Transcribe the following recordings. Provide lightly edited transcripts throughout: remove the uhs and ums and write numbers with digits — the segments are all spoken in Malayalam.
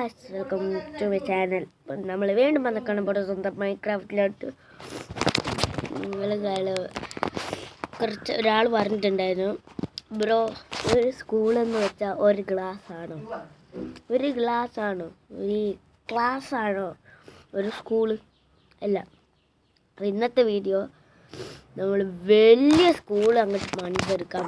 Guys, welcome to my channel. നമ്മൾ വീണ്ടും വന്നേക്കാണ് ഇവിടെ സ്വന്തം മൈൻക്രാഫ്റ്റിലോട്ട്. കുറച്ച് ഒരാൾ പറഞ്ഞിട്ടുണ്ടായിരുന്നു, ബ്രോ ഒരു സ്കൂളെന്ന് വെച്ചാൽ ഒരു ക്ലാസ് ആണോ, ഒരു ക്ലാസ് ആണോ ഒരു സ്കൂള് അല്ല. അപ്പോൾ ഇന്നത്തെ വീഡിയോ നമ്മൾ വലിയ സ്കൂൾ അങ്ങോട്ട് പണിതെടുക്കാൻ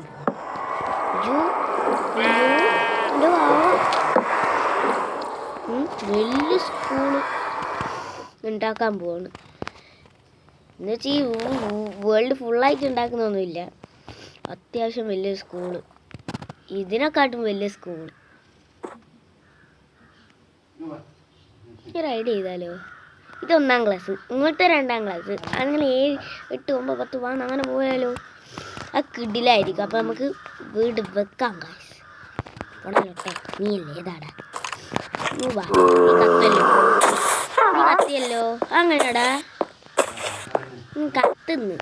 വലിയ സ്കൂള് ഉണ്ടാക്കാൻ പോവാണ്. എന്നുവെച്ചാൽ ഈ വേൾഡ് ഫുള്ളായിട്ട് ഉണ്ടാക്കുന്നൊന്നുമില്ല, അത്യാവശ്യം വലിയ സ്കൂള്, ഇതിനെക്കാട്ടും വലിയ സ്കൂള്. ഒരു ഐഡിയ ചെയ്താലോ? ഇത് 1ാം ക്ലാസ്, ഇങ്ങോട്ട് 2ാം ക്ലാസ്, അങ്ങനെ 7, 8, 9, 10 പോകാൻ അങ്ങനെ പോയാലോ? ആ കിടിലായിരിക്കും. അപ്പം നമുക്ക് വീട് വെക്കാം ഗായ്സ്. ഉടനോട്ടെ നീ അല്ലേ ഏതാടാ? നീ കത്തിയല്ലോ, അങ്ങനെടാ നീ കത്തുന്ന്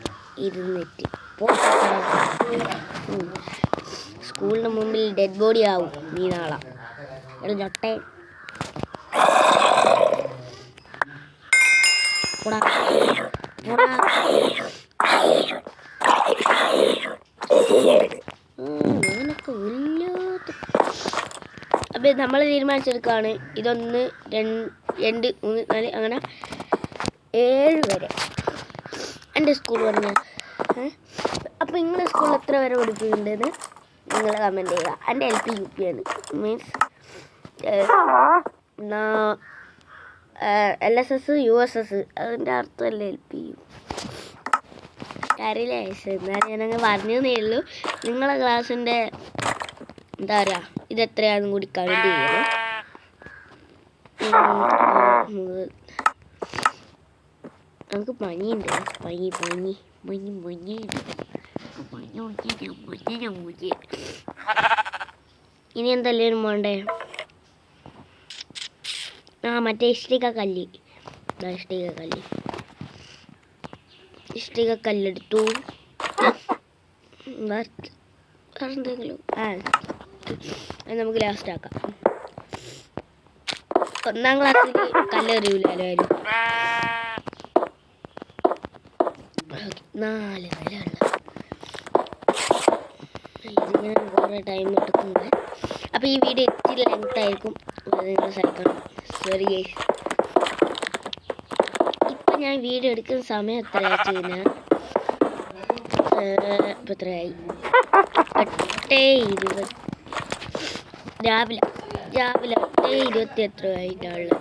ഇരുന്നിട്ട് സ്കൂളിന് മുമ്പിൽ ഡെഡ് ബോഡി ആവും നീ നാളെ. ചൊട്ടെ അങ്ങനൊക്കെ വല്ലാത്ത. അപ്പം നമ്മൾ തീരുമാനിച്ചെടുക്കുകയാണ്, ഇതൊന്ന് 2, 3, 4 അങ്ങനെ 7 വരെ എൻ്റെ സ്കൂൾ പറഞ്ഞ. അപ്പോൾ നിങ്ങളുടെ സ്കൂളിൽ എത്ര വരെ പഠിപ്പിക്കുന്നുണ്ടെന്ന് നിങ്ങൾ കമൻറ്റ് ചെയ്യുക. എൻ്റെ LP UP ആണ്, മീൻസ് LSS USS, അതിൻ്റെ അർത്ഥമല്ലേ LP. കാര്യമില്ല എന്നാലും ഞാനങ്ങ് പറഞ്ഞതേ ഉള്ളൂ. നിങ്ങളെ ക്ലാസ്സിൻ്റെ എന്താ പറയുക, ഇതെത്രയാണെന്നും കൂടി കമൻറ്റ് ചെയ്യണം. നമുക്ക് പനിയുണ്ട്, പനി. ഇനി എന്തെല്ലാം വേണ്ടേ? മറ്റേ ഇഷ്ടിക കല്ലെടുത്തു. എന്തെങ്കിലും അത് നമുക്ക് ലാസ്റ്റ് ആക്കാം. 1ാം ക്ലാസ്സിൽ കല്ലെറിയൂലല്ലോ ആരും. 4 നിലയുള്ള ഇതിങ്ങനെ കുറേ ടൈം എടുക്കുന്നത്. അപ്പോൾ ഈ വീഡിയോ ഇച്ചിരി ലെങ്ത് ആയിരിക്കും, നിങ്ങൾ സഹിക്കണം. Sorry guys. ഇപ്പം ഞാൻ വീഡിയോ എടുക്കുന്ന സമയം എത്രയായിട്ട് കഴിഞ്ഞാൽ ഇപ്പം എത്രയായി? 8:20 രാവിലെ 8:20 എത്ര ആയിട്ടാണുള്ളത്?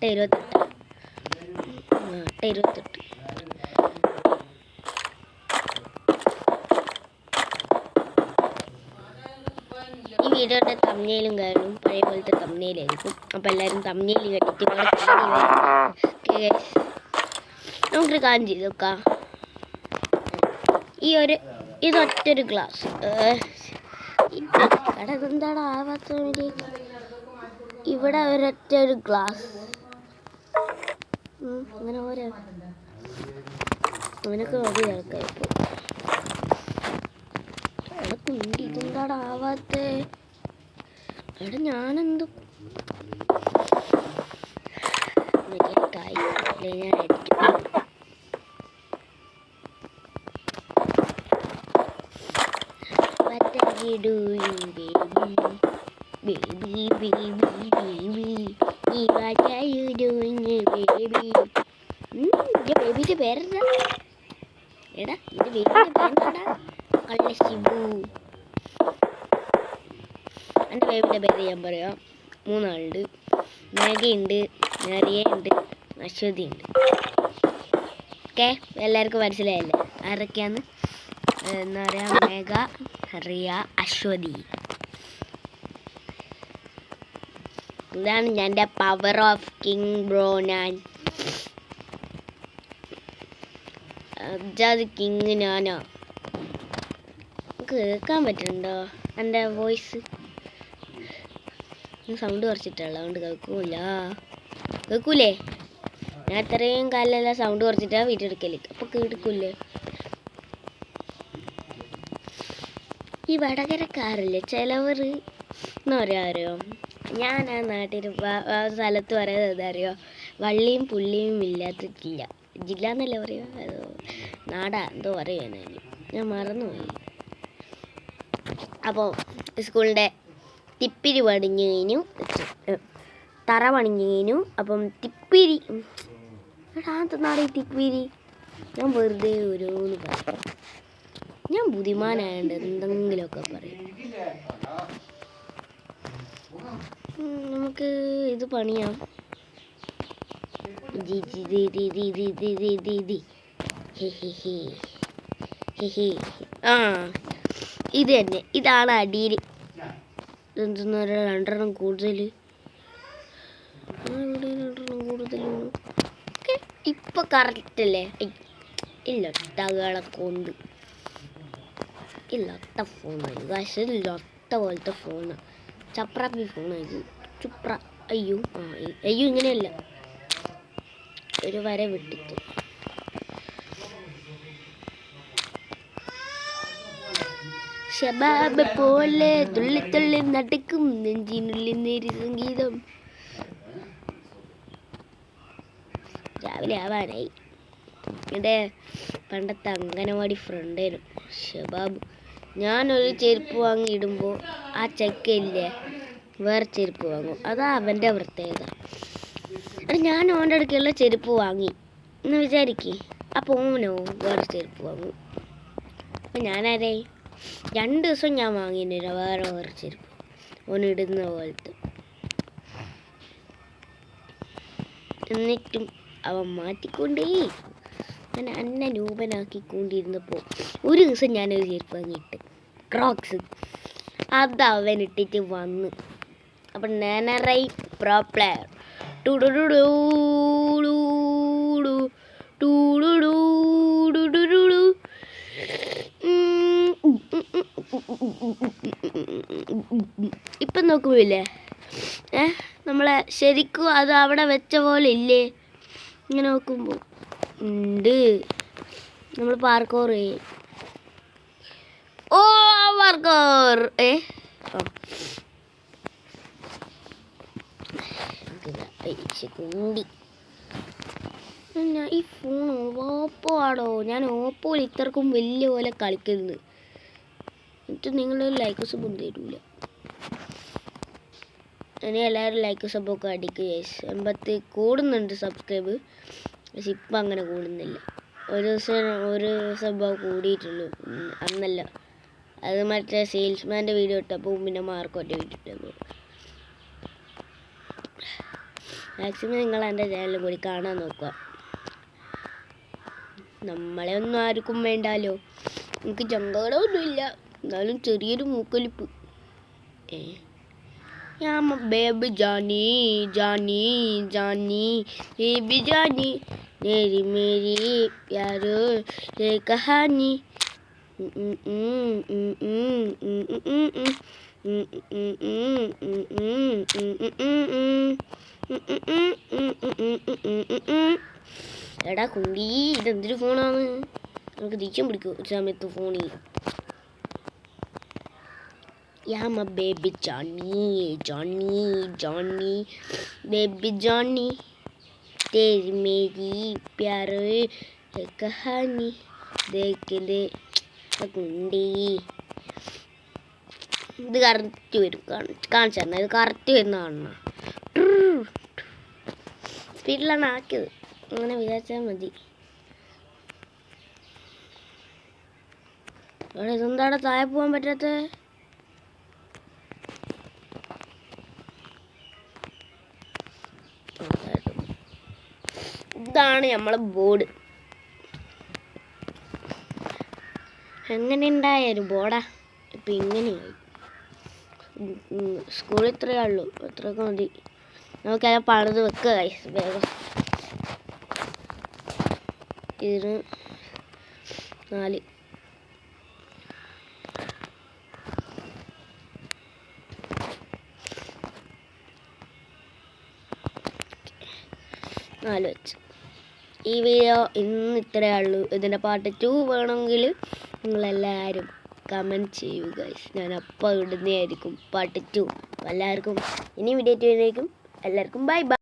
8:28. ഈ വീഡിയോയുടെ തമ്പ്നെയിലും കാര്യങ്ങളും പഴയ പോലത്തെ തമ്പ്നെയിലായിരിക്കും. അപ്പോൾ എല്ലാവരും തമ്പ്നെയിൽ കണ്ടിട്ട് നമുക്കൊരു കാര്യം ചെയ്ത് നോക്കാം. ഇതൊറ്റൊരു ഗ്ലാസ് എന്താടാ ആവാത്ത ഇവിടെ ഒരു ഗ്ലാസ് അങ്ങനെ ഓരോ അവനൊക്കെ മതി ആൾക്കാരിപ്പോൾ. ഇതെന്താടാ ആവാത്ത? എടാ ഞാനെന്തോ ഞാൻ അടിക്കും. What are you doing, baby? What are you doing, baby? ഇത് ബേബിയുടെ പേരെന്താ? എടാ ഇത് ബേബിയുടെ പേരെന്താടാ? കള്ള ശിബു. എൻ്റെ ബേബിയുടെ പേര് ഞാൻ പറയാം. 3 ആളുണ്ട്. മേഘയുണ്ട്, നറിയുണ്ട്, അശ്വതി ഉണ്ട്. ഓക്കെ, എല്ലാവർക്കും മനസ്സിലായല്ലേ ആരൊക്കെയാന്ന്? എന്താ പറയുക, മേഘ, റിയ, അശ്വതി. ഇതാണ് എൻ്റെ പവർ ഓഫ് കിങ് ബ്രോ. ഞാൻ അജാദ് കിങ് ഞാനാ. കേൾക്കാൻ പറ്റുന്നുണ്ടോ എൻ്റെ വോയിസ്? സൗണ്ട് കുറച്ചിട്ടുള്ള അതുകൊണ്ട് കേൾക്കൂലേ? ഞാൻ ഇത്രയും കാലമെല്ലാം സൗണ്ട് കുറച്ചിട്ടാണ് വീഡിയോ എടുക്കല്. അപ്പോൾ കേൾക്കൂലേ? ഈ വടകരക്കാരില്ലേ ചിലവർ എന്ന് പറയാറോ, ഞാൻ ആ നാട്ടിൽ ആ സ്ഥലത്ത് പറയുന്നത് എന്താ അറിയോ, വള്ളിയും പുള്ളിയും ഇല്ലാത്ത ജില്ല. ജില്ല എന്നല്ലേ പറയുക, അത് നാടാ എന്തോ പറയുക, ഞാൻ മറന്നുപോയി. അപ്പോൾ സ്കൂളിൻ്റെ തിപ്പിരി പണിഞ്ഞു കഴിഞ്ഞു, തറ പണിഞ്ഞു കഴിഞ്ഞു. അപ്പം തിപ്പിരി നാടേ തിപ്പിരി, ഞാൻ വെറുതെ ഓരോന്ന് പറയും. ഞാൻ ബുദ്ധിമാനായതുകൊണ്ട് എന്തെങ്കിലുമൊക്കെ പറയും. നമുക്ക് ഇത് പണിയാം. ആ ഇത് തന്നെ, ഇതാണ് അടിയിൽ. എന്തെന്ന് പറയുക, രണ്ടെണ്ണം കൂടുതൽ. ഇപ്പൊ കറക്റ്റ് അല്ലേ? ഇല്ലൊട്ടകളെ കൊണ്ട് ഇല്ലൊട്ട ഫോണാണ് പക്ഷേ, ലൊട്ട പോലത്തെ ഫോണ്, ചപ്രാപ്പി ഫോണാണ്. ചുപ്ര അയ്യോ അയ്യോ ഇങ്ങനെയല്ല, ഒരു വര വിട്ടിട്ട്. ശബാബ് പോലെ തുള്ളി തുള്ളി നടക്കും നെഞ്ചിനുള്ളിൽ നേരി സംഗീതം. രാവിലെ ആവാനായി. എൻ്റെ പണ്ടത്തെ അംഗനവാടി ഫ്രണ്ടായിരുന്നു ഷബാബ്. ഞാനൊരു ചെരുപ്പ് വാങ്ങി ഇടുമ്പോൾ ആ ചെക്കയില്ലേ വേറെ ചെരുപ്പ് വാങ്ങും. അതാ അവൻ്റെ പ്രത്യേകത. ഞാൻ ഓൻ്റെ അടുക്കുള്ള ചെരുപ്പ് വാങ്ങി എന്ന് വിചാരിക്കേ, അപ്പോൾ ഓനോ വേറെ ചെരുപ്പ് വാങ്ങും. അപ്പം ഞാനാരേ 2 ദിവസം ഞാൻ വാങ്ങിയില്ല വേറെ ചെരുപ്പ് ഓനിടുന്ന പോലത്തെ. എന്നിട്ടും അവൻ മാറ്റിക്കൊണ്ടേ അങ്ങനെ അന്നനൂപനാക്കിക്കൊണ്ടിരുന്നപ്പോൾ ഒരു ദിവസം ഞാനൊരു ചെരുപ്പ് വാങ്ങിയിട്ട്, ക്രോക്സ്. അത് അവൻ ഇട്ടിട്ട് വന്ന്. അപ്പം നാനറൈ പ്രോ പ്ലെയർ ഇപ്പം നോക്കുമ്പോയില്ലേ, നമ്മളെ ശരിക്കും അത് അവിടെ വെച്ച പോലെ ഇല്ലേ? ഇങ്ങനെ നോക്കുമ്പോൾ ഉണ്ട്. നമ്മൾ പാർക്കോർ പാർക്കോർ കുണ്ടി. ഈ ഫോൺ ഓപ്പോ ആടോ, ഞാൻ ഓപ്പോയിൽ ഇത്രക്കും വലിയ പോലെ കളിക്കുന്നത്. എന്നിട്ട് നിങ്ങളൊരു ലൈക്ക് സബൊന്നും തരൂല. ഇനി എല്ലാവരും ലൈക്ക് സബൊക്കെ അടിക്കുക. 80 കൂടുന്നുണ്ട് സബ്സ്ക്രൈബ്, പക്ഷെ ഇപ്പം അങ്ങനെ കൂടുന്നില്ല. ഒരു സബ് കൂടിയിട്ടുള്ളൂ അന്നല്ല, അത് മറ്റേ സെയിൽസ്മാൻ്റെ വീഡിയോ ഇട്ടപ്പോൾ പിന്നെ മാർക്കോട്ടെ വിട്ടിട്ടു. മാക്സിമം നിങ്ങൾ എൻ്റെ ചാനൽ കൂടി കാണാൻ നോക്കുക. നമ്മളെ ഒന്നും ആർക്കും വേണ്ടാലോ, എനിക്ക് ചങ്കടമൊന്നുമില്ല, എന്നാലും ചെറിയൊരു മൂക്കൊലിപ്പ്. ബേബി ജാനി ജാനി ജാനി ബേബി ജാനി मेरी मेरी प्यारो ये कहानी. എടാ കുണ്ടി, ഇതെന്തൊരു ഫോണാണ്? നമുക്ക് ദേഷ്യം പിടിക്കും ഒരു സമയത്ത് ഫോണിൽ. യാമ baby Johnny Johnny Johnny baby Johnny तेरी मेरी प्यारो कहानी देख दे കുണ്ടി. ഇത് കറക്റ്റ് വരും, കാണിച്ചു തരണം. ഇത് കറക്റ്റ് വരുന്ന കാണണം. സ്പീഡിലാണ് ആക്കിയത്, അങ്ങനെ വിചാരിച്ചാൽ മതി. അവിടെ ഇതെന്താണ് താഴെ പോകാൻ പറ്റാത്ത? ഇതാണ് നമ്മളെ ബോർഡ്. എങ്ങനെ ഉണ്ടായൊരു ബോർഡാ ഇപ്പം ഇങ്ങനെയായി. സ്കൂളിൽ ഇത്രയേ ഉള്ളൂ, അത്രയൊക്കെ മതി. നമുക്കത് പണിത് വെക്കുക വേഗം. ഇതിന് 4 വെച്ച്. ഈ വീഡിയോ ഇന്ന് ഇത്രയേ ഉള്ളൂ. ഇതിൻ്റെ പാർട്ട് 2 വേണമെങ്കിൽ നിങ്ങളെല്ലാവരും കമൻറ്റ് ചെയ്യൂ ഗൈസ്. ഞാൻ അപ്പോൾ ഇടുന്നതായിരിക്കും പാർട്ട് 2. എല്ലാവർക്കും ഇനി വീഡിയോ ചെയ്യുന്നതായിരിക്കും. എല്ലാവർക്കും ബൈ ബൈ.